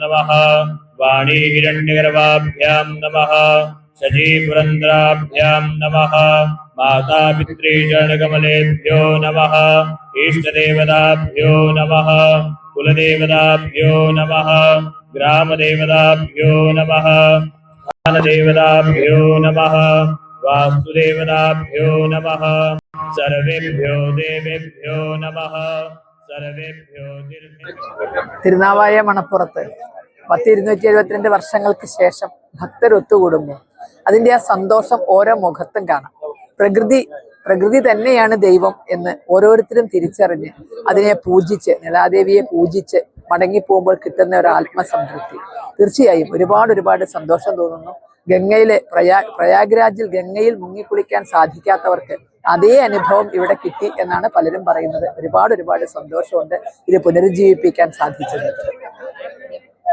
नमः वाणी हिरण्यगर्भाभ्यां नमः सजीपुरन्द्राभ्यां नमः माता पितृचरणकमलेभ्यो नमः इष्टदेवताभ्यो नमः कुलदेवताभ्यो नमः ग्रामदेवताभ्यो नमः स्थानदेवताभ्यो नमः वास्तुदेवताभ्यो नमः सर्वेभ्यो देवेभ्यो नमः सर्वेभ्यो തിരുനാവായ മണപ്പുറത്ത് 1272 വർഷങ്ങൾക്ക് ശേഷം ഭക്തർ ഒത്തുകൂടുമ്പോൾ അതിന്റെ ആ സന്തോഷം ഓരോ മുഖത്തും കാണാം. പ്രകൃതി തന്നെയാണ് ദൈവം എന്ന് ഓരോരുത്തരും തിരിച്ചറിഞ്ഞ് അതിനെ പൂജിച്ച്, നിലാദേവിയെ പൂജിച്ച് മടങ്ങിപ്പോകുമ്പോൾ കിട്ടുന്ന ഒരു ആത്മസംതൃപ്തി തീർച്ചയായും ഒരുപാട് സന്തോഷം തോന്നുന്നു. ഗംഗയിലെ പ്രയാഗ്രാജിൽ ഗംഗയിൽ മുങ്ങിക്കുളിക്കാൻ സാധിക്കാത്തവർക്ക് അതേ അനുഭവം ഇവിടെ കിട്ടി എന്നാണ് പലരും പറയുന്നത്. ഒരുപാട് സന്തോഷമുണ്ട് ഇത് പുനരുജ്ജീവിപ്പിക്കാൻ സാധിച്ചത്.